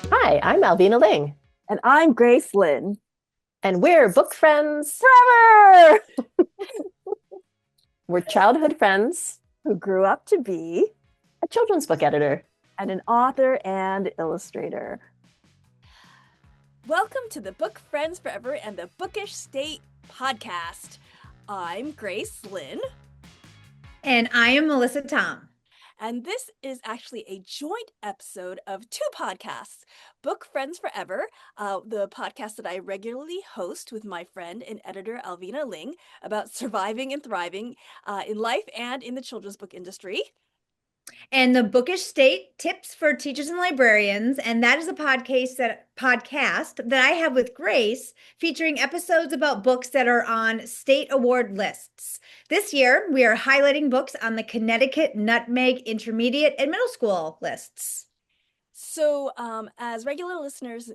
Hi, I'm Alvina Ling, And I'm Grace Lynn. and we're book friends. Forever! We're childhood friends, Who grew up to be a children's book editor. and an author and illustrator. Welcome to the Book Friends Forever and the Bookish State podcast. I'm Grace Lynn. And I am Melissa Thom. And this is actually a joint episode of two podcasts. Book Friends Forever, the podcast that I regularly host with my friend and editor Alvina Ling about surviving and thriving in life and in the children's book industry. And the Bookish State Tips for Teachers and Librarians. And that is a podcast that I have with Grace, featuring episodes about books that are on state award lists. This year, we are highlighting books on the Connecticut, Nutmeg, Intermediate, and Middle School lists. So, as regular listeners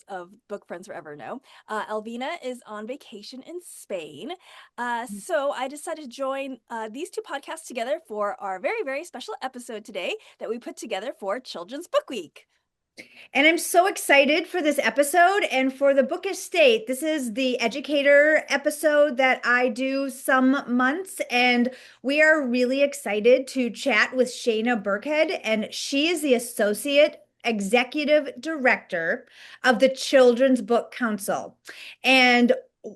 of Book Friends Forever know, Alvina is on vacation in Spain. So I decided to join these two podcasts together for our very, very special episode today that we put together for Children's Book Week. And I'm so excited for this episode and for the Bookish State. This is the educator episode that I do some months, and we are really excited to chat with Shaina Birkhead, and she is the Associate Executive Director of the Children's Book Council. And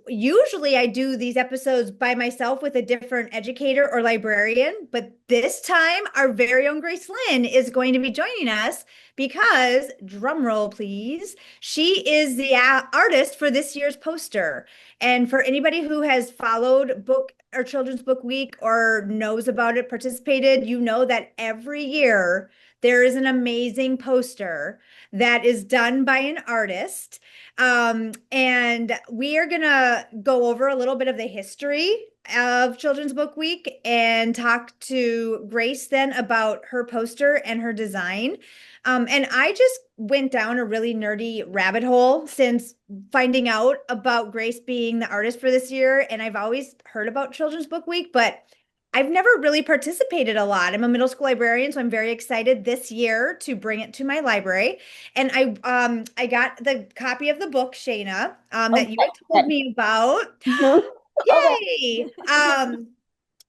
usually I do these episodes by myself with a different educator or librarian, but this time our very own Grace Lynn is going to be joining us because, drum roll please, she is the artist for this year's poster. And for anybody who has followed Book or Children's Book Week or knows about it, participated, you know that every year there is an amazing poster that is done by an artist. And we are going to go over a little bit of the history of Children's Book Week and talk to Grace then about her poster and her design. And I just went down a really nerdy rabbit hole since finding out about Grace being the artist for this year. And I've always heard about Children's Book Week, but I've never really participated a lot. I'm a middle school librarian, so I'm very excited this year to bring it to my library. And I got the copy of the book, Shaina, that you had told me about. Yay!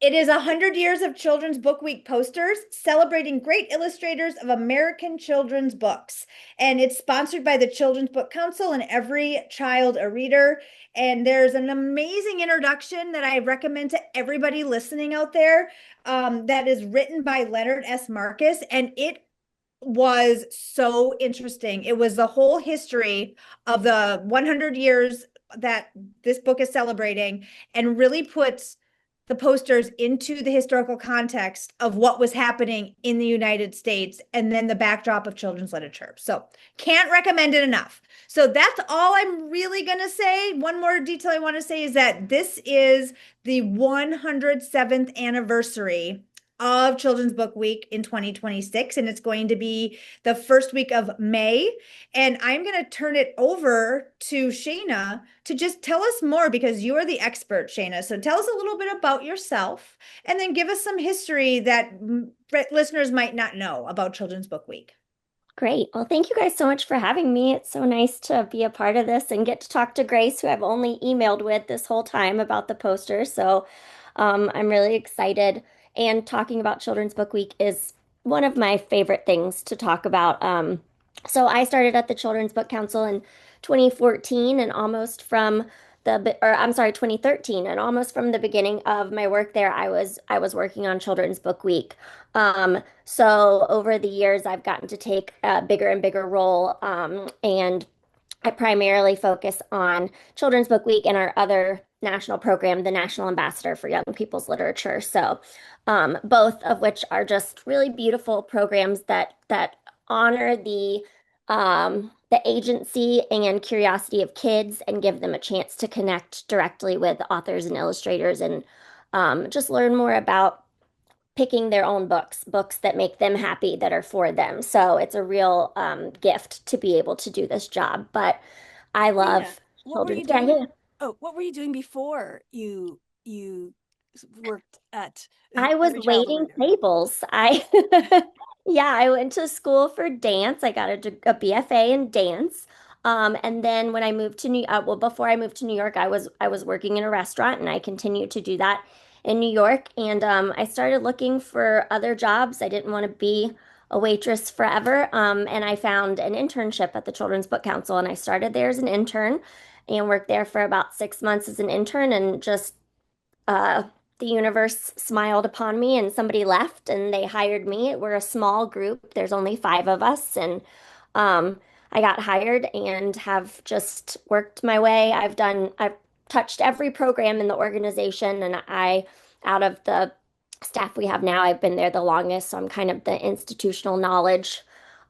It is 100 years of Children's Book Week posters celebrating great illustrators of American children's books. And it's sponsored by the Children's Book Council and Every Child a Reader. And there's an amazing introduction that I recommend to everybody listening out there that is written by Leonard S. Marcus. And it was so interesting. It was the whole history of the 100 years that this book is celebrating and really puts the posters into the historical context of what was happening in the United States and then the backdrop of children's literature. So can't recommend it enough. So that's all I'm really going to say. One more detail I want to say is that this is the 107th anniversary of Children's Book Week in 2026, and it's going to be the first week of May. And I'm going to turn it over to Shaina to just tell us more because you are the expert, Shaina. So tell us a little bit about yourself and then give us some history that listeners might not know about Children's Book Week. Great. Well, thank you guys so much for having me. It's so nice to be a part of this and get to talk to Grace, who I've only emailed with this whole time about the poster. So I'm really excited. And talking about Children's Book Week is one of my favorite things to talk about. So I started at the Children's Book Council in 2014 and almost from 2013, and almost from the beginning of my work there, I was working on Children's Book Week. So over the years, I've gotten to take a bigger and bigger role, and I primarily focus on Children's Book Week and our other national program, the National Ambassador for Young People's Literature. So, both of which are just really beautiful programs that honor the agency and curiosity of kids and give them a chance to connect directly with authors and illustrators and just learn more about picking their own books that make them happy, that are for them. So it's a real gift to be able to do this job. But I love What were you children. doing? Oh, what were you doing before you worked at I was every child a waiting reader? tables. Yeah, I went to school for dance. I got a BFA in dance. And then when I moved to well, before I moved to New York, I was working in a restaurant, and I continued to do that in New York. And I started looking for other jobs. I didn't want to be a waitress forever. And I found an internship at the Children's Book Council, and I started there as an intern and worked there for about 6 months as an intern, and just uh, the universe smiled upon me and somebody left and they hired me. We're a small group. There's only 5 of us, and um, I got hired and have just worked my way. I've touched every program in the organization, and out of the staff we have now, I've been there the longest, so I'm kind of the institutional knowledge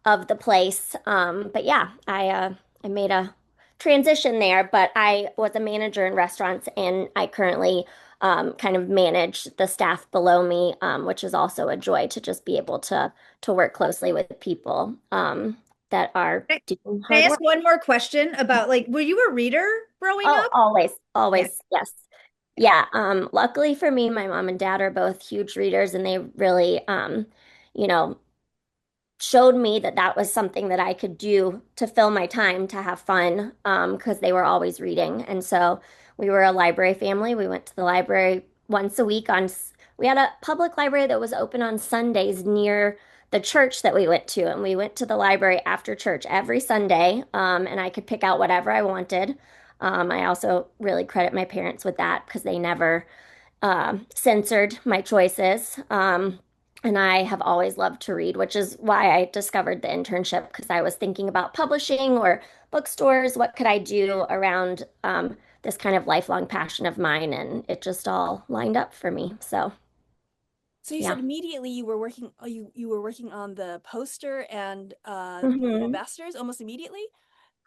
of the place. But yeah, I made a transition there, but I was a manager in restaurants, and I currently kind of manage the staff below me, which is also a joy to just be able to work closely with people that are Can doing I hard ask work. one more question about like, were you a reader growing Oh, up? always, Yeah. always, yes. Yeah, luckily for me, my mom and dad are both huge readers, and they really, you know, showed me that that was something that I could do to fill my time to have fun, because they were always reading. And so we were a library family. We went to the library once a week we had a public library that was open on Sundays near the church that we went to. And we went to the library after church every Sunday, and I could pick out whatever I wanted. I also really credit my parents with that because they never censored my choices. And I have always loved to read, which is why I discovered the internship, because I was thinking about publishing or bookstores. What could I do around this kind of lifelong passion of mine? And it just all lined up for me. So, So you yeah. said immediately you were working you were working on the poster and the hmm ambassadors almost immediately?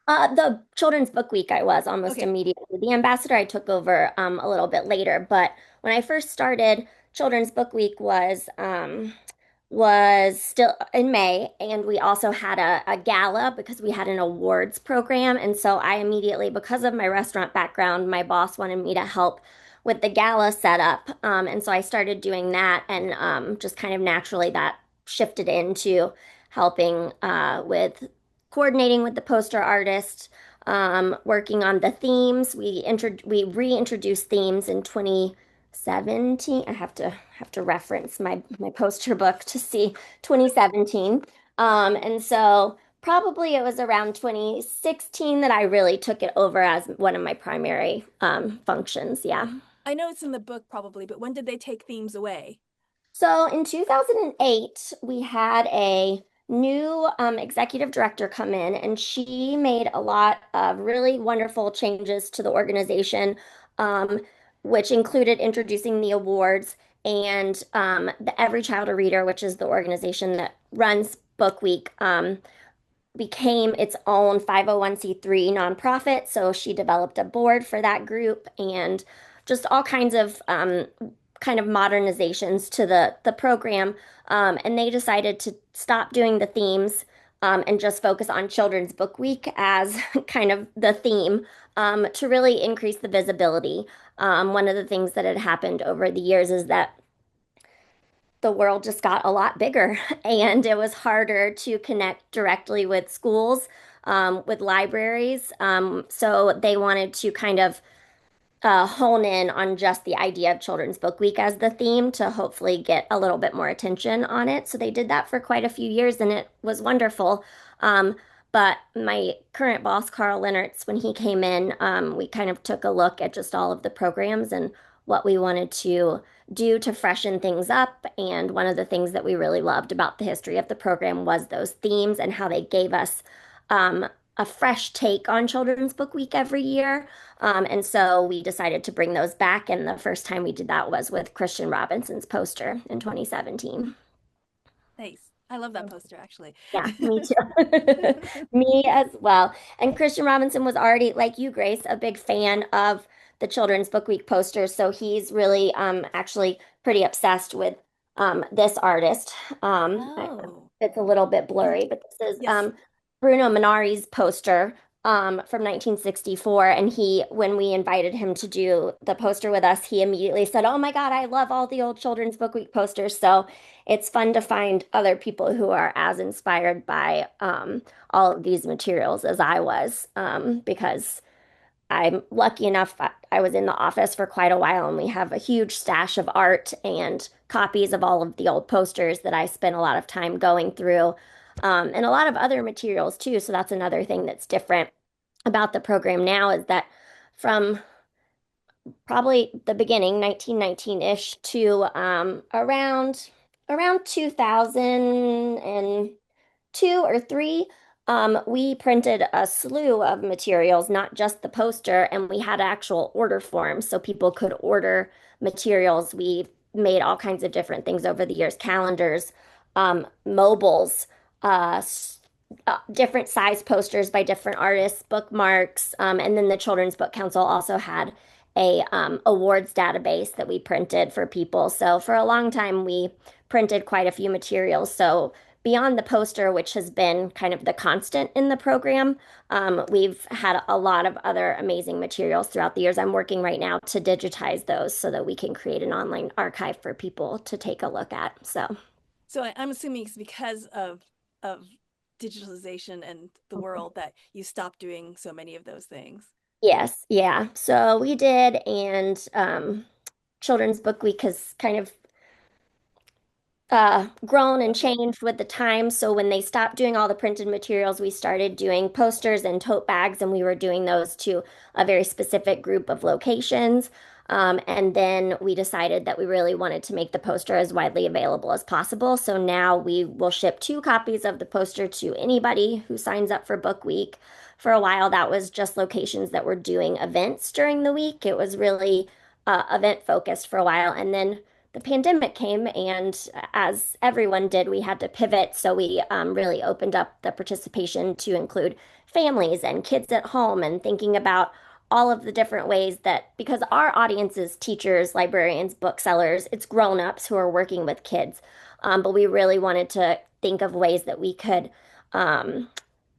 The Children's Book Week, I was almost Okay. immediately. The ambassador I took over a little bit later, but when I first started, Children's Book Week was still in May, and we also had a gala because we had an awards program. And so I immediately, because of my restaurant background, my boss wanted me to help with the gala setup. And so I started doing that, and just kind of naturally that shifted into helping with coordinating with the poster artist, working on the themes. We reintroduced themes in 2017. I have to reference my poster book to see 2017. And so probably it was around 2016 that I really took it over as one of my primary functions. Yeah. I know it's in the book probably, but when did they take themes away? So in 2008, we had a new executive director come in, and she made a lot of really wonderful changes to the organization, um, which included introducing the awards and the Every Child a Reader, which is the organization that runs Book Week. Became its own 501(c)(3) nonprofit. So she developed a board for that group, and just all kinds of kind of modernizations to the program. And they decided to stop doing the themes, and just focus on Children's Book Week as kind of the theme, to really increase the visibility. One of the things that had happened over the years is that the world just got a lot bigger, and it was harder to connect directly with schools, with libraries. So they wanted to kind of hone in on just the idea of Children's Book Week as the theme to hopefully get a little bit more attention on it. So they did that for quite a few years, and it was wonderful. But my current boss, Carl Lennertz, when he came in, we kind of took a look at just all of the programs and what we wanted to do to freshen things up. And one of the things that we really loved about the history of the program was those themes and how they gave us a fresh take on Children's Book Week every year. And so we decided to bring those back. And the first time we did that was with Christian Robinson's poster in 2017. Nice. I love that poster actually. Yeah, me too. Me as well. And Christian Robinson was already, like you, Grace, a big fan of the Children's Book Week posters. So he's really actually pretty obsessed with this artist. Oh. It's a little bit blurry, but this is Yes. Bruno Munari's poster from 1964. And when we invited him to do the poster with us, he immediately said, "Oh my God, I love all the old Children's Book Week posters." So it's fun to find other people who are as inspired by all of these materials as I was, because I'm lucky enough, I was in the office for quite a while, and we have a huge stash of art and copies of all of the old posters that I spent a lot of time going through, and a lot of other materials too. So that's another thing that's different about the program now is that from probably the beginning, 1919-ish, to around 2002 or three, we printed a slew of materials, not just the poster, and we had actual order forms so people could order materials. We made all kinds of different things over the years, calendars, mobiles, different size posters by different artists, bookmarks, and then the Children's Book Council also had a awards database that we printed for people. So for a long time, we printed quite a few materials. So beyond the poster, which has been kind of the constant in the program, we've had a lot of other amazing materials throughout the years. I'm working right now to digitize those so that we can create an online archive for people to take a look at. So, I'm assuming it's because of digitalization and the world that you stopped doing so many of those things. yes, yeah. So we did, and Children's Book Week has kind of grown and changed with the times. So when they stopped doing all the printed materials, we started doing posters and tote bags, and we were doing those to a very specific group of locations. And then we decided that we really wanted to make the poster as widely available as possible. So now we will ship 2 copies of the poster to anybody who signs up for Book Week. For a while, that was just locations that were doing events during the week. It was really event focused for a while. And then the pandemic came, and as everyone did, we had to pivot. So we really opened up the participation to include families and kids at home, and thinking about all of the different ways that, because our audience is teachers, librarians, booksellers, it's grown-ups who are working with kids. But we really wanted to think of ways that we could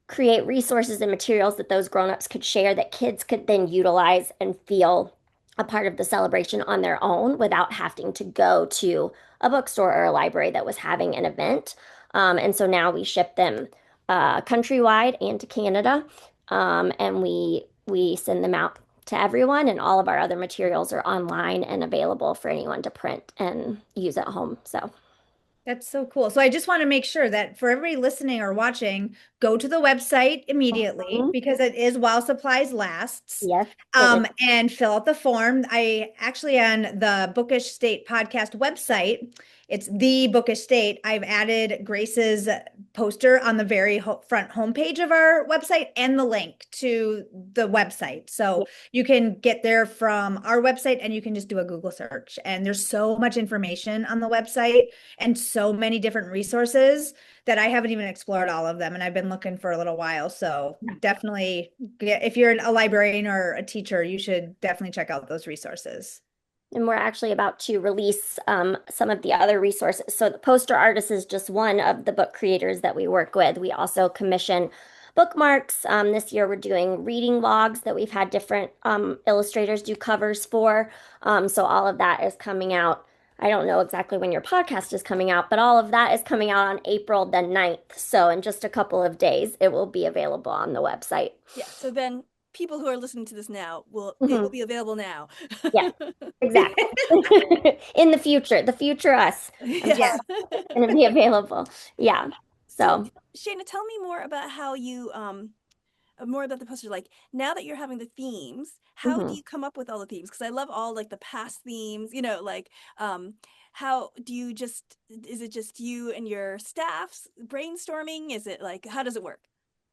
create resources and materials that those grown-ups could share that kids could then utilize and feel a part of the celebration on their own without having to go to a bookstore or a library that was having an event. And so now we ship them countrywide and to Canada, and we send them out to everyone, and all of our other materials are online and available for anyone to print and use at home. So. That's so cool. So I just want to make sure that for everybody listening or watching, go to the website immediately because it is while supplies lasts. Yes. And fill out the form. I actually on the Bookish State podcast website, it's the Bookish State. I've added Grace's poster on the very front homepage of our website and the link to the website. So you can get there from our website and you can just do a Google search. And there's so much information on the website and so many different resources that I haven't even explored all of them. And I've been looking for a little while. So definitely, if you're a librarian or a teacher, you should definitely check out those resources. And we're actually about to release some of the other resources. So the poster artist is just one of the book creators that we work with. We also commission bookmarks. This year we're doing reading logs that we've had different illustrators do covers for. So all of that is coming out. I don't know exactly when your podcast is coming out, but all of that is coming out on April the 9th. So in just a couple of days, it will be available on the website. Yeah. So then people who are listening to this now it will be available now. Yeah, exactly. In the future us. Yeah. Going to be available. Yeah. So Shaina, tell me more about how you more about the poster. Like now that you're having the themes, how do you come up with all the themes? Because I love all like the past themes, like how do you is it just you and your staffs brainstorming? Is it like, how does it work?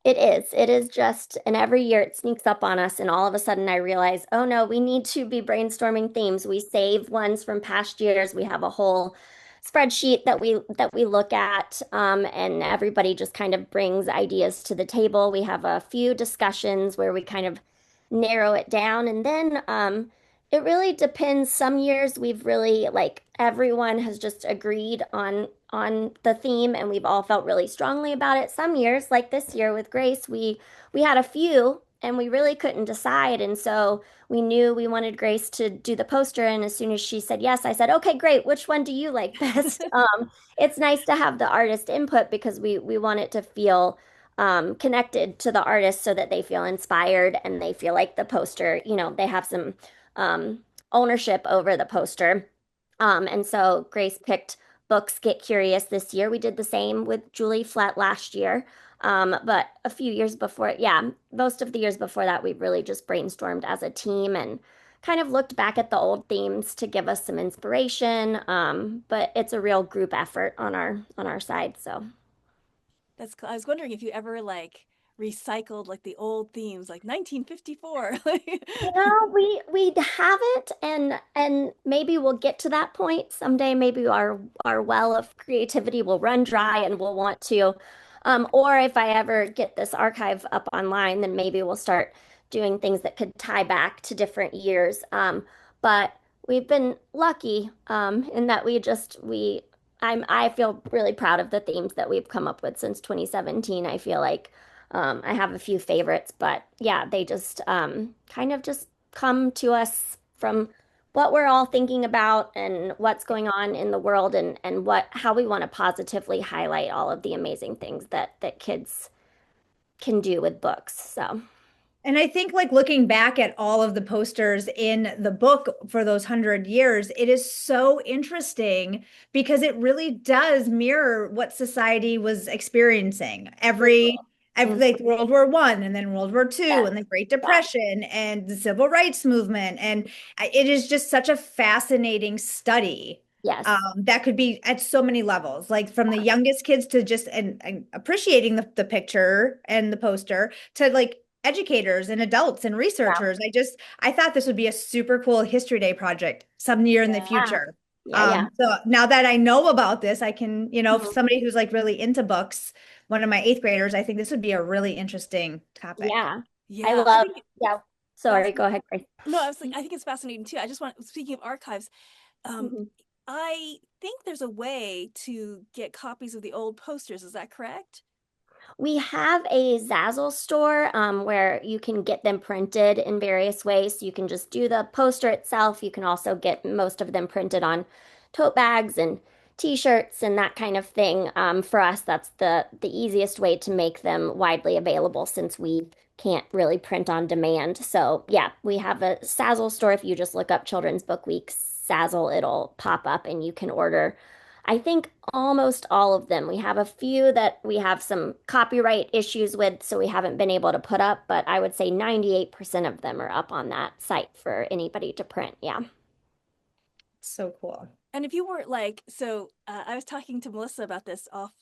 it is. It is just, and every year it sneaks up on us, and all of a sudden I realize, oh no, we need to be brainstorming themes. We save ones from past years. We have a whole spreadsheet that we look at, and everybody just kind of brings ideas to the table. We have a few discussions where we kind of narrow it down, and then It really depends. Some years we've really like everyone has just agreed on the theme and we've all felt really strongly about it. Some years, like this year with Grace, we had a few and we really couldn't decide. And so we knew we wanted Grace to do the poster. And as soon as she said yes, I said, okay, great. Which one do you like best? It's nice to have the artist input because we want it to feel connected to the artist so that they feel inspired and they feel like the poster, they have some ownership over the poster. And so Grace picked Books Get Curious this year. We did the same with Julie Flett last year. But a few years before, yeah, most of the years before that, we really just brainstormed as a team and kind of looked back at the old themes to give us some inspiration. But it's a real group effort on our side. So That's cool. I was wondering if you ever like recycled like the old themes, like 1954. we haven't, and maybe we'll get to that point someday. Maybe our well of creativity will run dry, and we'll want to. Or if I ever get this archive up online, then maybe we'll start doing things that could tie back to different years. But we've been lucky in that I feel really proud of the themes that we've come up with since 2017. I feel like I have a few favorites, but yeah, they just kind of just come to us from what we're all thinking about and what's going on in the world and how we want to positively highlight all of the amazing things that kids can do with books. So, And I think like looking back at all of the posters in the book for those 100 years, it is so interesting because it really does mirror what society was experiencing. Every mhm. like World War I and then World War II Yes, and the Great yeah, Depression and the Civil Rights Movement. And it is just such a fascinating study. yes, That could be at so many levels, like from the youngest kids to just and appreciating the picture and the poster to like educators and adults and yeah, researchers. I thought this would be a super cool History Day project some year in the Yeah. yeah, future. yeah, yeah. So now that I know about this, I can, if Mhm. somebody who's like really into books, one of my eighth graders, I think this would be a really interesting topic. Yeah. I Yeah, I love, think it's yeah. Sorry, go fascinating. ahead, Grace. No, I was like, I think it's fascinating too. I just want, speaking of archives, um, Mhm. I think there's a way to get copies of the old posters. Is that correct? We have a Zazzle store where you can get them printed in various ways. So you can just do the poster itself. You can also get most of them printed on tote bags and t-shirts and that kind of thing. For us, that's the easiest way to make them widely available since we can't really print on demand. So yeah, we have a Zazzle store. If you just look up Children's Book Week Zazzle, it'll pop up and you can order I think almost all of them. We have a few that we have some copyright issues with, so we haven't been able to put up, but I would say 98% of them are up on that site for anybody to print. Yeah. So cool. And if you were like, so I was talking to Melissa about this off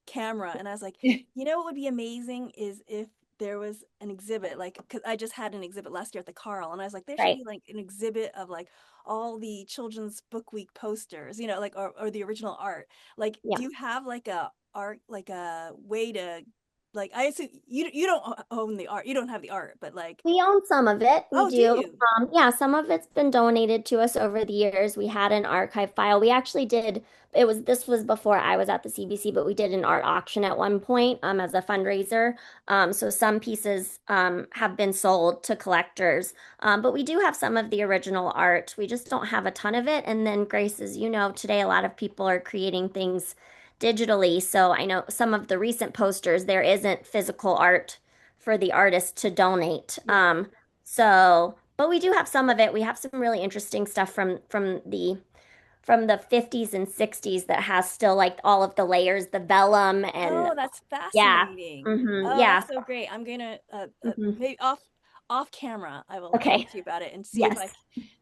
camera, and I was like, what would be amazing is if there was an exhibit, like, because I just had an exhibit last year at the Carl, and I was like, there should Right. be like an exhibit of like all the Children's Book Week posters, like or the original art. Like, Yeah. do you have like a way to like I assume you don't own the art, you don't have the art, but like, We own some of it. We oh, do do. you? Yeah, some of it's been donated to us over the years. We had an archive file. We actually did, this was before I was at the CBC, but we did an art auction at one point as a fundraiser. So some pieces have been sold to collectors. But we do have some of the original art. We just don't have a ton of it. And then, Grace, as you know, today a lot of people are creating things digitally. So I know some of the recent posters, there isn't physical art for the artist to donate. Right. But we do have some of it. We have some really interesting stuff from the 50s and 60s that has still like all of the layers, the vellum and Oh, that's yeah. fascinating. Oh, Yeah. that's so great. I'm gonna hmm maybe off camera I will talk Okay. to you about it and Yes.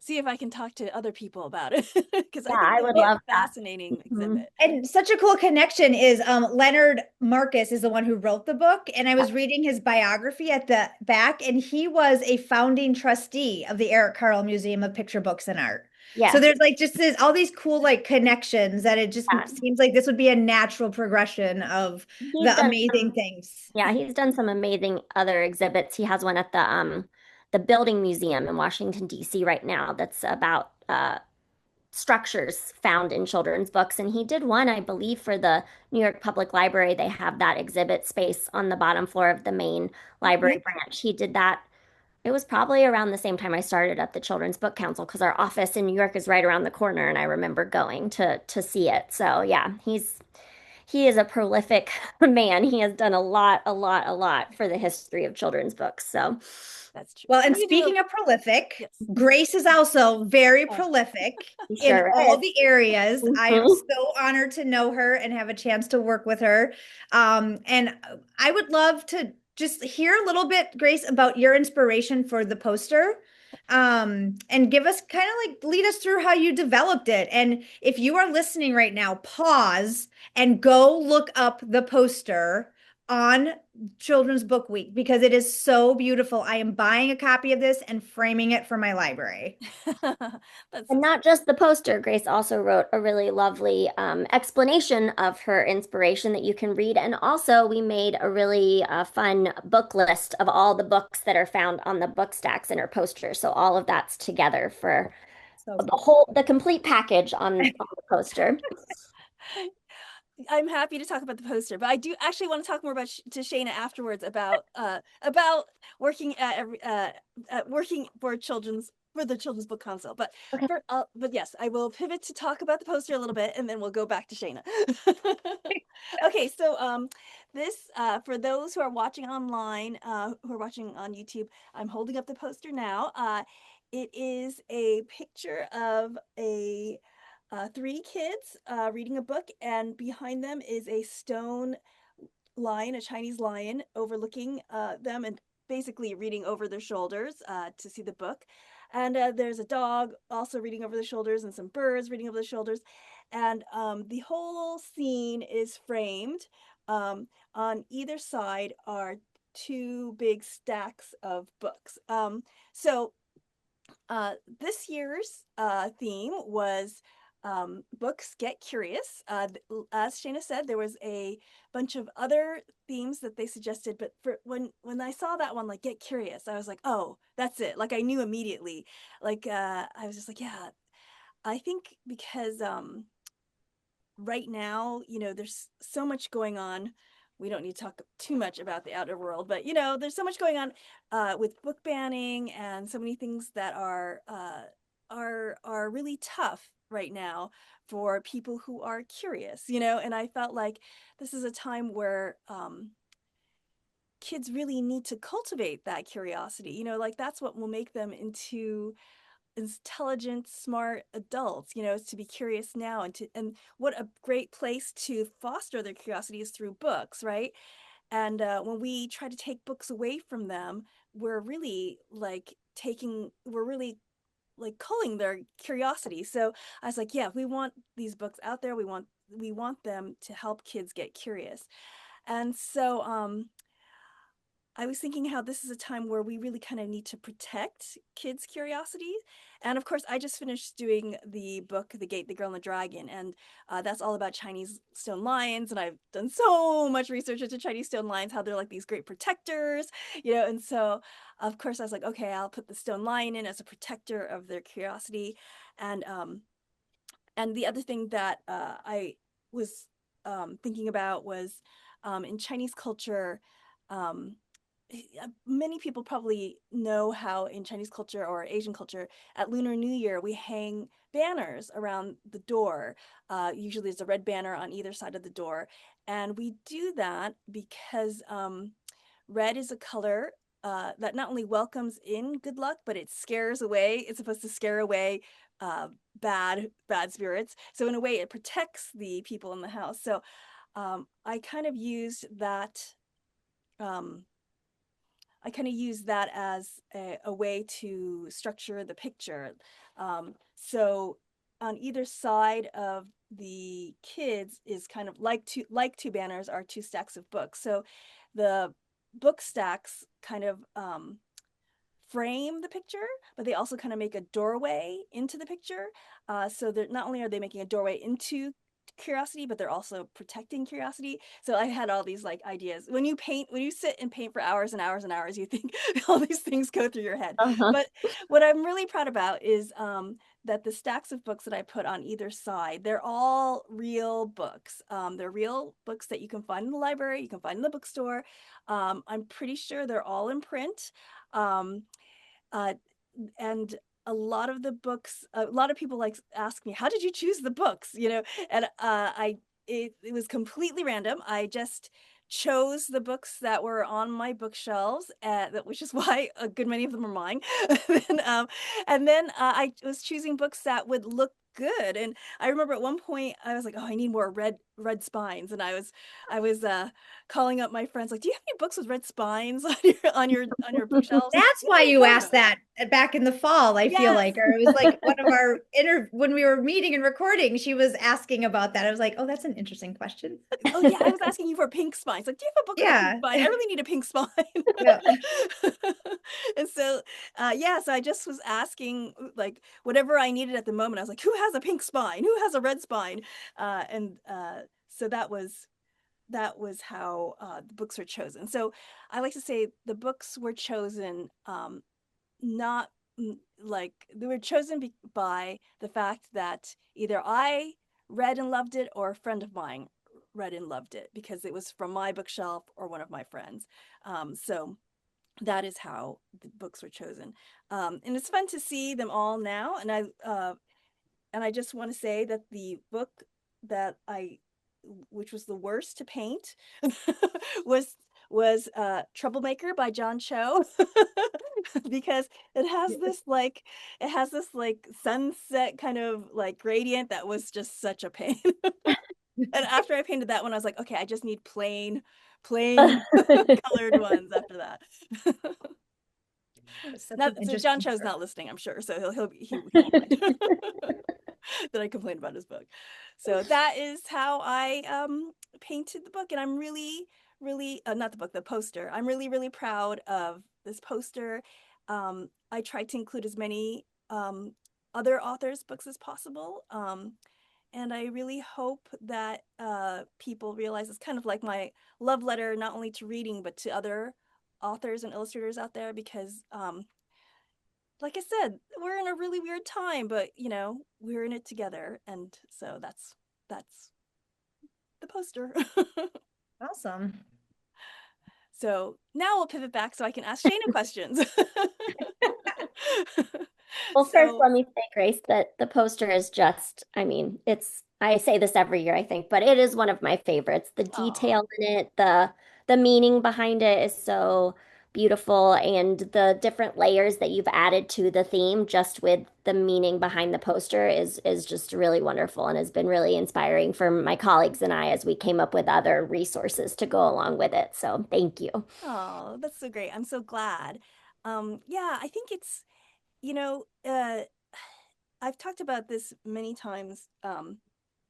see if I can talk to other people about it because I Yeah, think I that would would be a love that. fascinating Mhm. exhibit. And such a cool connection is Leonard Marcus is the one who wrote the book. And I was reading his biography at the back, and he was a founding trustee of the Eric Carle Museum of Picture Books and Art. So Yes. there's like just all these cool like connections that it just Yeah. seems like this would be a natural progression of He's the done amazing some things. Yeah, he's done some amazing other exhibits. He has one at the the Building Museum in Washington, D.C. right now that's about structures found in children's books. And he did one, I believe, for the New York Public Library. They have that exhibit space on the bottom floor of the main library branch. He did that. It was probably around the same time I started at the Children's Book Council because our office in New York is right around the corner, and I remember going to see it. So yeah, he is a prolific man. He has done a lot for the history of children's books. So That's true. Well, and We do speaking of prolific, Yes. Grace is also very Oh. prolific he in sure all is. the areas. I am Mhm. so honored to know her and have a chance to work with her. And I would love to just hear a little bit, Grace, about your inspiration for the poster. And give us kind of like lead us through how you developed it. And if you are listening right now, pause and go look up the poster on Children's Book Week because it is so beautiful. I am buying a copy of this and framing it for my library. That's And not just the poster, Grace also wrote a really lovely explanation of her inspiration that you can read. And also, we made a really fun book list of all the books that are found on the book stacks in her poster. So all of that's together for So the complete package on the poster. I'm happy to talk about the poster, but I do actually want to talk more about to Shaina afterwards about working at working for the Children's Book Council. But Okay. but yes, I will pivot to talk about the poster a little bit, and then we'll go back to Shaina. Okay, so this for those who are watching online, who are watching on YouTube, I'm holding up the poster now. It is a picture of three kids reading a book, and behind them is a stone lion, a Chinese lion, overlooking them and basically reading over their shoulders to see the book. And there's a dog also reading over the shoulders, and some birds reading over the shoulders. And the whole scene is framed. On either side are two big stacks of books. So this year's theme was books get curious. As Shana said, there was a bunch of other themes that they suggested, but for when I saw that one, like get curious, I was like, oh, that's it. Like I knew immediately. Like I was just like, yeah, I think because right now, there's so much going on. We don't need to talk too much about the outer world, but there's so much going on with book banning and so many things that are really tough right now for people who are curious, and I felt like this is a time where kids really need to cultivate that curiosity, like that's what will make them into intelligent, smart adults, is to be curious now, and what a great place to foster their curiosity is through books, right? And when we try to take books away from them, we're really like culling their curiosity. So I was like, yeah, we want these books out there. We want them to help kids get curious. And so I was thinking how this is a time where we really kind of need to protect kids' curiosity. And of course, I just finished doing the book, The Gate, the Girl and the Dragon. And that's all about Chinese stone lions. And I've done so much research into Chinese stone lions, how they're like these great protectors, And so, of course, I was like, okay, I'll put the stone lion in as a protector of their curiosity. And the other thing that I was thinking about was in Chinese culture, um, many people probably know how in Chinese culture or Asian culture at Lunar New Year we hang banners around the door. Usually there's a red banner on either side of the door, and we do that because red is a color that not only welcomes in good luck, but it scares away. It's supposed to scare away uh, bad spirits. So in a way, it protects the people in the house. So I kind of used that. Um, I kind of use that as a way to structure the picture. So on either side of the kids is kind of like two banners are two stacks of books. So the book stacks kind of frame the picture, but they also kind of make a doorway into the picture. So that not only are they making a doorway into curiosity, but they're also protecting curiosity. So I had all these like ideas. When you paint, when you sit and paint for hours and hours and hours, you think all these things go through your head. Uh-huh. But what I'm really proud about is that the stacks of books that I put on either side, they're all real books. They're real books that you can find in the library, you can find in the bookstore. I'm pretty sure they're all in print. Um, uh, and a lot of the books, a lot of people like ask me, how did you choose the books? And it was completely random. I just chose the books that were on my bookshelves, which is why a good many of them are mine. And then I was choosing books that would look good. And I remember at one point I was like, oh, I need more red spines. And I was calling up my friends like, do you have any books with red spines on your bookshelves? That's Yeah, why I you got asked 'em. that back in the fall, I feel Yes. like, or it was like one of our when we were meeting and recording, she was asking about that. I was like, oh, that's an interesting question. Oh yeah, I was asking you for pink spines. Like, do you have a book with a pink Yeah. spine? I really need a pink spine. Yeah. And so, yeah, so I just was asking like whatever I needed at the moment. I was like, who has a pink spine? Who has a red spine? And so that was how the books were chosen. So I like to say the books were chosen not like they were chosen by the fact that either I read and loved it or a friend of mine read and loved it because it was from my bookshelf or one of my friends. So that is how the books were chosen. And it's fun to see them all now. And I just want to say that the book that which was the worst to paint, was Troublemaker by John Cho, because it has this sunset kind of like gradient that was just such a pain. And after I painted that one, I was like, okay, I just need plain colored ones after that. It's such Not an so John interesting Cho's story. not listening, I'm sure, so he won't mind that I complained about his book. So that is how I painted the book, and I'm really not the book, the poster. I'm really proud of this poster. I tried to include as many other authors' books as possible. And I really hope that people realize it's kind of like my love letter, not only to reading, but to other authors and illustrators out there, because like I said, we're in a really weird time, but we're in it together. And so that's the poster. Awesome. So now we'll pivot back so I can ask Shaina questions. Well, first, So, let me say, Grace, that the poster is just, I mean, I say this every year, I think, but it is one of my favorites. The aw. detail in it, the meaning behind it is so beautiful, and the different layers that you've added to the theme just with the meaning behind the poster is just really wonderful and has been really inspiring for my colleagues and I as we came up with other resources to go along with it. So, thank you. Oh, that's so great. I'm so glad. Yeah, I think it's, you know, uh, I've talked about this many times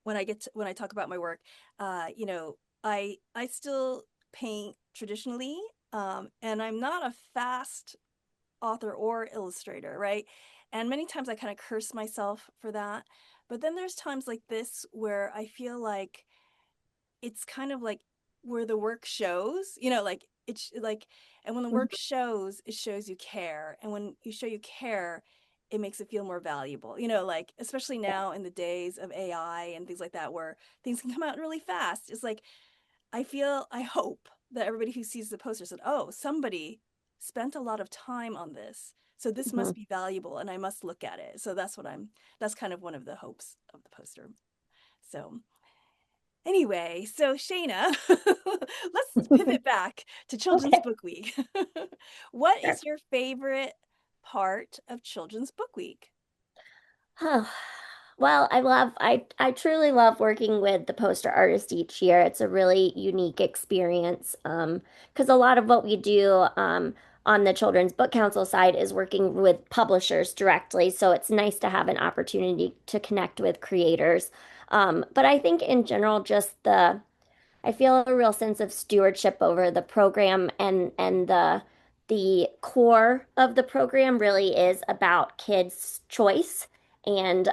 when I talk about my work. I still paint traditionally, and I'm not a fast author or illustrator, right? And many times I kind of curse myself for that. But then there's times like this where I feel like it's kind of like where the work shows, like it's like, and when the work shows, it shows you care. And when you show you care, it makes it feel more valuable, like, especially now in the days of AI and things like that, where things can come out really fast. It's like, I hope that everybody who sees the poster said, oh, somebody spent a lot of time on this. So this Mhm. must be valuable and I must look at it. So that's kind of one of the hopes of the poster. So anyway, so Shaina, let's pivot back to Children's Okay. Book Week. What Sure. is your favorite part of Children's Book Week? Oh, well, I truly love working with the poster artist each year. It's a really unique experience. Because a lot of what we do on the Children's Book Council side is working with publishers directly. So it's nice to have an opportunity to connect with creators. But I think in general, I feel a real sense of stewardship over the program, and the core of the program really is about kids' choice and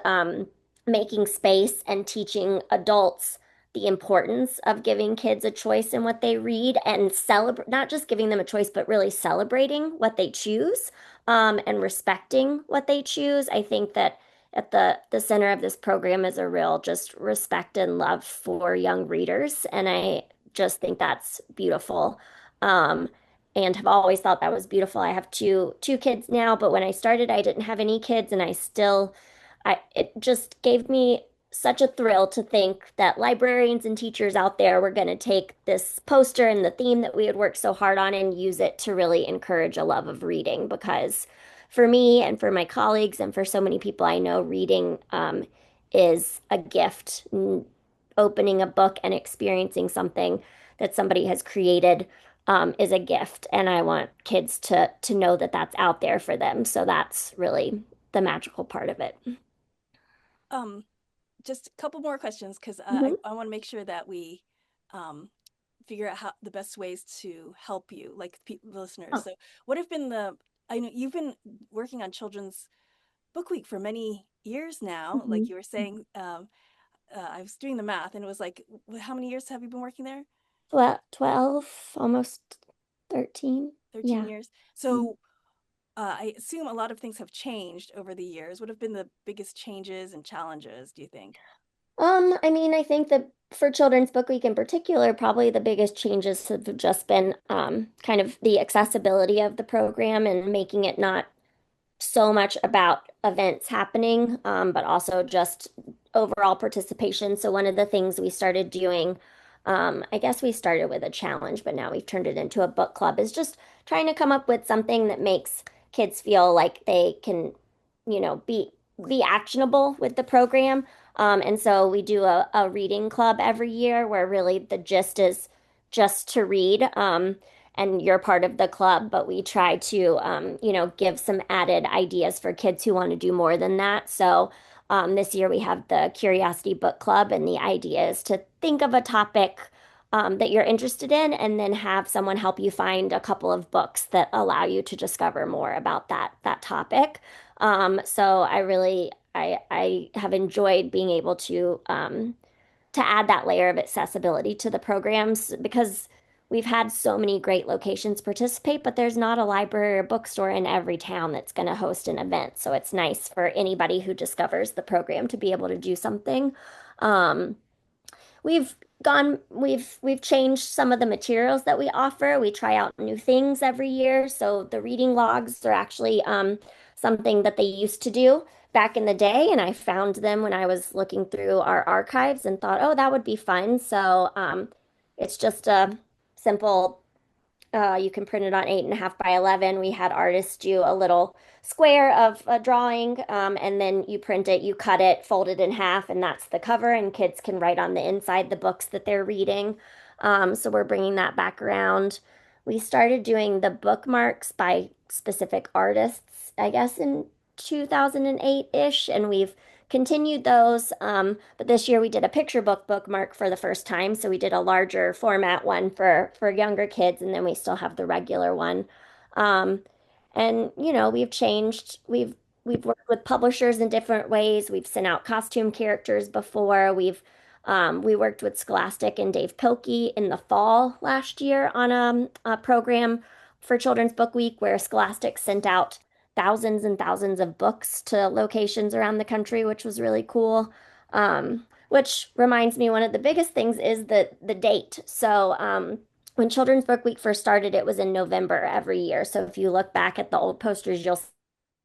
making space and teaching adults the importance of giving kids a choice in what they read and celebrate, not just giving them a choice, but really celebrating what they choose, and respecting what they choose. I think that at the center of this program is a real just respect and love for young readers, and I just think that's beautiful. Um, and have always thought that was beautiful. I have two kids now, but when I started, I didn't have any kids, and it just gave me such a thrill to think that librarians and teachers out there were going to take this poster and the theme that we had worked so hard on and use it to really encourage a love of reading. Because for me and for my colleagues and for so many people I know, reading is a gift. Opening a book and experiencing something that somebody has created is a gift, and I want kids to know that that's out there for them. So that's really the magical part of it. Um, just a couple more questions because Mhm. I want to make sure that we um, figure out how the best ways to help you, like listeners. Oh, So, what have been I know you've been working on Children's Book Week for many years now. Like mhm. you were saying, I was doing the math, and it was like, how many years have you been working there? 12, almost 13. 13 Yeah. years. So, I assume a lot of things have changed over the years. What have been the biggest changes and challenges, do you think? I mean, I think that for Children's Book Week in particular, probably the biggest changes have just been kind of the accessibility of the program and making it not so much about events happening, but also just overall participation. So one of the things we started doing, I guess we started with a challenge, but now we've turned it into a book club, is just trying to come up with something that makes kids feel like they can, be actionable with the program. And so we do a reading club every year where really the gist is just to read. And you're part of the club, but we try to, give some added ideas for kids who want to do more than that. So this year we have the Curiosity Book Club, and the idea is to think of a topic that you're interested in, and then have someone help you find a couple of books that allow you to discover more about that topic. So I have enjoyed being able to add that layer of accessibility to the programs because we've had so many great locations participate, but there's not a library or bookstore in every town that's going to host an event. So it's nice for anybody who discovers the program to be able to do something. Um, we've changed some of the materials that we offer. We try out new things every year. So the reading logs are actually something that they used to do back in the day, and I found them when I was looking through our archives and thought, oh, that would be fun. So it's just a simple, you can print it on 8.5 by 11. We had artists do a little square of a drawing, and then you print it, you cut it, fold it in half, and that's the cover. And kids can write on the inside the books that they're reading. So we're bringing that back around. We started doing the bookmarks by specific artists, I guess, in 2008-ish, and we've continued those. But this year we did a picture book bookmark for the first time. So we did a larger format one for younger kids, and then we still have the regular one. Um, and we've changed. We've worked with publishers in different ways. We've sent out costume characters before. We worked with Scholastic and Dave Pilkey in the fall last year on a program for Children's Book Week where Scholastic sent out thousands and thousands of books to locations around the country, which was really cool. Which reminds me, one of the biggest things is the date. So when Children's Book Week first started, it was in November every year. So if you look back at the old posters, you'll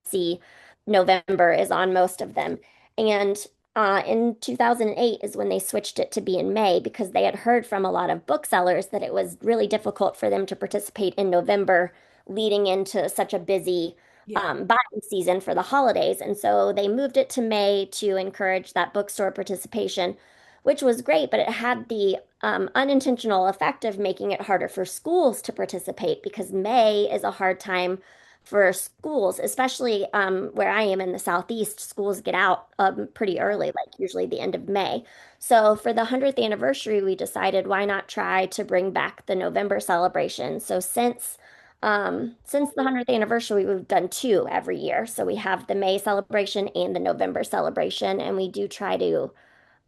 see November is on most of them. And in 2008 is when they switched it to be in May because they had heard from a lot of booksellers that it was really difficult for them to participate in November leading into such a busy Yeah. buying season for the holidays. And so they moved it to May to encourage that bookstore participation, which was great, but it had the unintentional effect of making it harder for schools to participate because May is a hard time for schools, especially where I am in the Southeast. Schools get out pretty early, like usually the end of May. So for the 100th anniversary, we decided why not try to bring back the November celebration. So since Since the 100th anniversary, we've done two every year. So we have the May celebration and the November celebration, and we do try to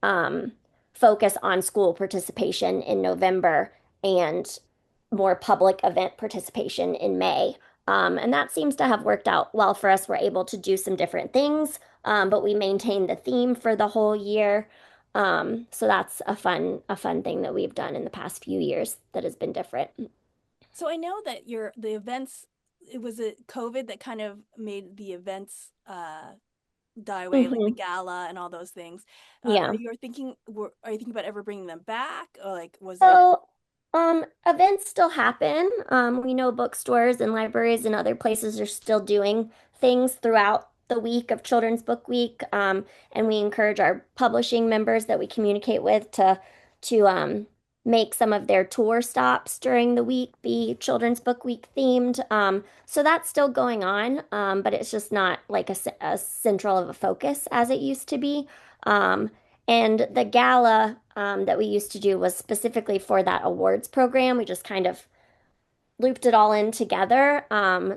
um, focus on school participation in November and more public event participation in May. And that seems to have worked out well for us. We're able to do some different things, but we maintain the theme for the whole year. So that's a fun thing that we've done in the past few years that has been different. So I know that the events, it was a COVID that kind of made the events die away, like the Hmm. gala and all those things. Yeah. Are you thinking about ever bringing them back, or like was it? So, events still happen. We know bookstores and libraries and other places are still doing things throughout the week of Children's Book Week. And we encourage our publishing members that we communicate with to make some of their tour stops during the week be Children's Book Week themed. So that's still going on, but it's just not like a central of a focus as it used to be. Um, and the gala that we used to do was specifically for that awards program. We just kind of looped it all in together.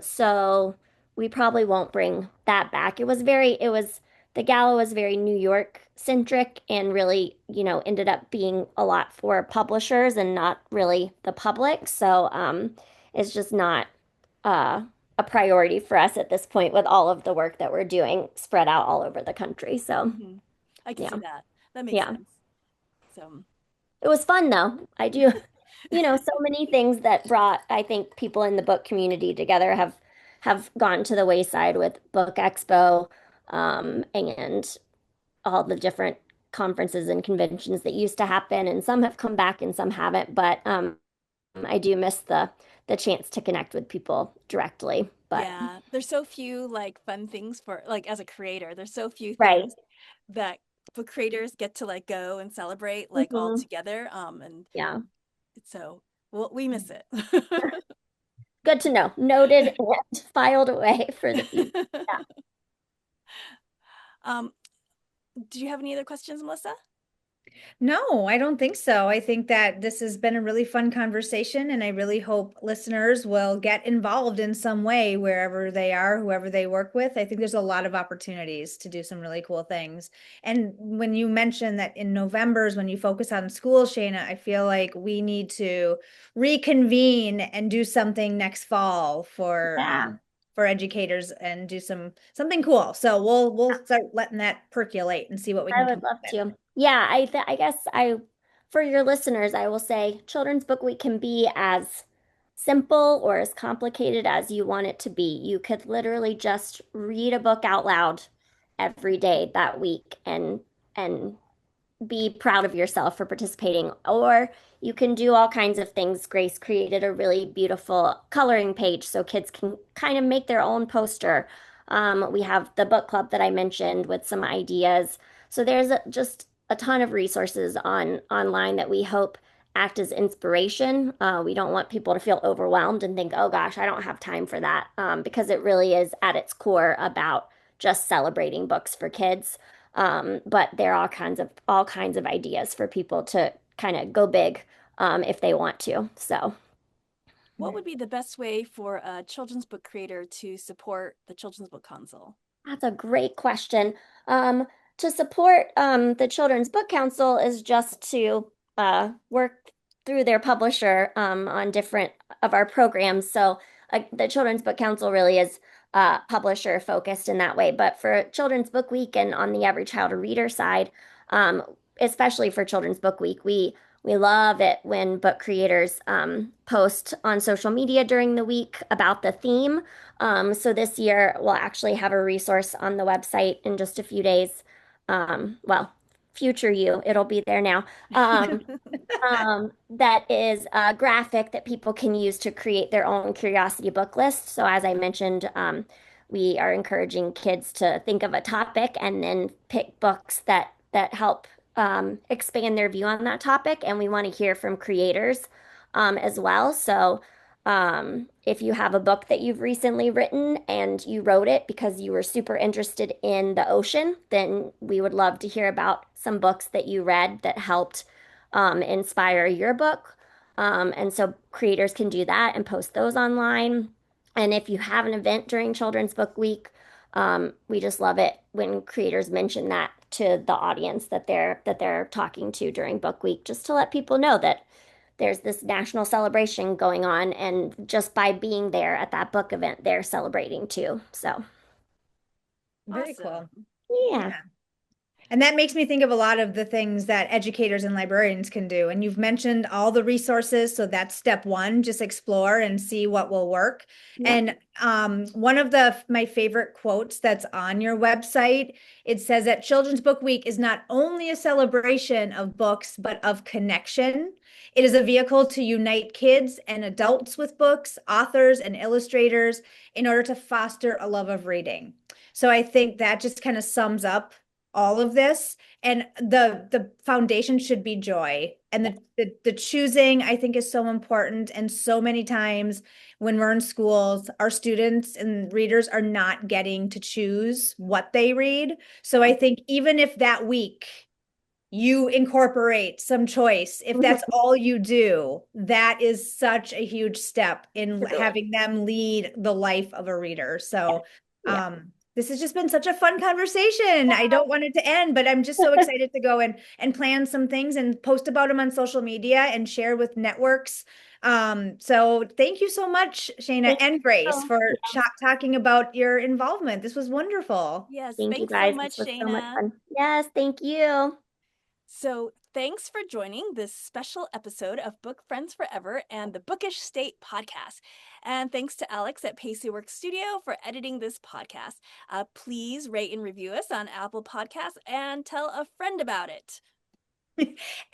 So we probably won't bring that back. The gala was very New York centric and really, ended up being a lot for publishers and not really the public. So it's just not uh, a priority for us at this point with all of the work that we're doing spread out all over the country. So Mhm. I can see yeah, that. That makes yeah. sense. So It was fun though. I do, so many things that brought, I think, people in the book community together have gone to the wayside with Book Expo, and all the different conferences and conventions that used to happen, and some have come back and some haven't. But I do miss the chance to connect with people directly. But yeah, there's so few like fun things for like as a creator. There's so few right. things that book creators get to like go and celebrate like all Hmm. together. And Yeah. so well, we miss it. Good to know. Noted and filed away for the future. Yeah. Um, do you have any other questions, Melissa? No, I don't think so. I think that this has been a really fun conversation, and I really hope listeners will get involved in some way wherever they are, whoever they work with. I think there's a lot of opportunities to do some really cool things. And when you mentioned that in November is when you focus on school, Shaina, I feel like we need to reconvene and do something next fall Yeah. for educators and do something cool. So we'll start letting that percolate and see what we I can would come up love with. to. Yeah, I guess for your listeners, I will say Children's Book Week can be as simple or as complicated as you want it to be. You could literally just read a book out loud every day that week and be proud of yourself for participating. Or you can do all kinds of things. Grace created a really beautiful coloring page so kids can kind of make their own poster. We have the book club that I mentioned with some ideas. So there's just a ton of resources online that we hope act as inspiration. We don't want people to feel overwhelmed and think, oh gosh, I don't have time for that, because it really is at its core about just celebrating books for kids. But there are all kinds of ideas for people to kind of go big, if they want to. So What would be the best way for a children's book creator to support the Children's Book Council? that's a great question. Um, to support the Children's Book Council is just to work through their publisher on different of our programs. So the Children's Book Council really is publisher focused in that way. But for Children's Book Week and on the Every Child a Reader side, um, especially for Children's Book Week, we love it when book creators post on social media during the week about the theme. So this year we'll actually have a resource on the website in just a few days. Well, future you, it'll be there now. That is a graphic that people can use to create their own curiosity book list. So as I mentioned, we are encouraging kids to think of a topic and then pick books that help expand their view on that topic. And we want to hear from creators as well. So if you have a book that you've recently written and you wrote it because you were super interested in the ocean, then we would love to hear about some books that you read that helped inspire your book. And so creators can do that and post those online. And if you have an event during Children's Book Week, we just love it when creators mention that to the audience that they're talking to during Book Week, just to let people know that there's this national celebration going on, and just by being there at that book event, they're celebrating too. So, Very Awesome. cool. yeah. And that makes me think of a lot of the things that educators and librarians can do. And you've mentioned all the resources. So that's step one, just explore and see what will work. Yeah. And one of my favorite quotes that's on your website, it says that Children's Book Week is not only a celebration of books, but of connection. It is a vehicle to unite kids and adults with books, authors and illustrators in order to foster a love of reading. So I think that just kind of sums up all of this, and the foundation should be joy, and the choosing, I think, is so important. And so many times when we're in schools, our students and readers are not getting to choose what they read. So I think even if that week you incorporate some choice, if that's all you do, that is such a huge step in having them lead the life of a reader. So Yeah. this has just been such a fun conversation. I don't want it to end, but I'm just so excited to go and plan some things and post about them on social media and share with networks. So thank you so much, Shaina and Grace, for talking about your involvement. This was wonderful. Yes, Thank you thanks so guys. much, This was so much Shaina. fun. Yes, thank you. So, thanks for joining this special episode of Book Friends Forever and the Bookish State podcast. And thanks to Alex at Paceyworks Studio for editing this podcast. Please rate and review us on Apple Podcasts and tell a friend about it.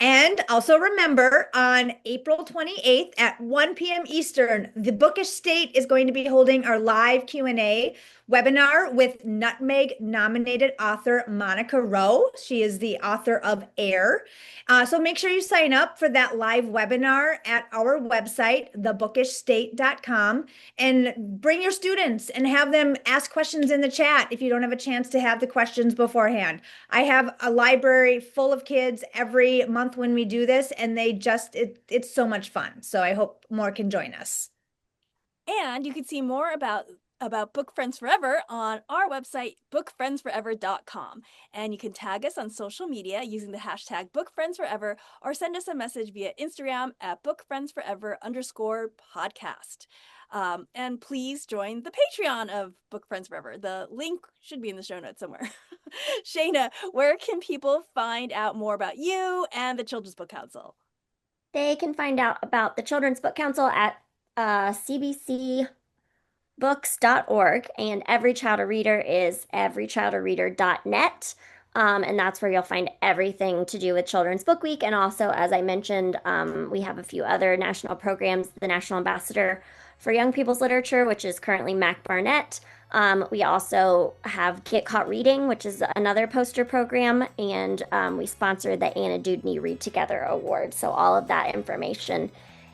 And also remember, on April 28th at 1 p.m. Eastern, the Bookish State is going to be holding our live Q&A webinar with Nutmeg nominated author Monica Rowe. She is the author of Air. So make sure you sign up for that live webinar at our website, thebookishstate.com, and bring your students and have them ask questions in the chat if you don't have a chance to have the questions beforehand. I have a library full of kids every month when we do this, and it's so much fun. So I hope more can join us. And you can see more about Book Friends Forever on our website, bookfriendsforever.com. And you can tag us on social media using the hashtag BookFriendsForever, or send us a message via Instagram at bookfriendsforever_podcast. And please join the Patreon of Book Friends Forever. The link should be in the show notes somewhere. Shaina, where can people find out more about you and the Children's Book Council? They can find out about the Children's Book Council at cbcbooks.org, and Every Child a Reader is everychildareader.net. And that's where you'll find everything to do with Children's Book Week. And also, as I mentioned, we have a few other national programs. The National Ambassador for Young People's Literature, which is currently Mac Barnett. We also have Get Caught Reading, which is another poster program, and we sponsor the Anna Dewdney Read Together Award. So all of that information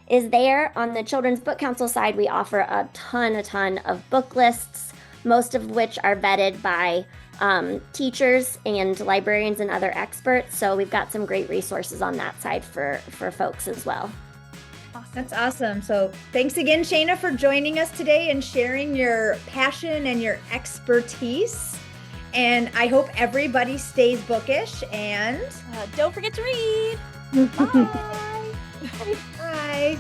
is there. On the Children's Book Council side, we offer a ton of book lists, most of which are vetted by teachers and librarians and other experts. So we've got some great resources on that side for folks as well. Awesome. That's awesome. So thanks again, Shaina, for joining us today and sharing your passion and your expertise. And I hope everybody stays bookish, and Don't forget to read. Bye. bye.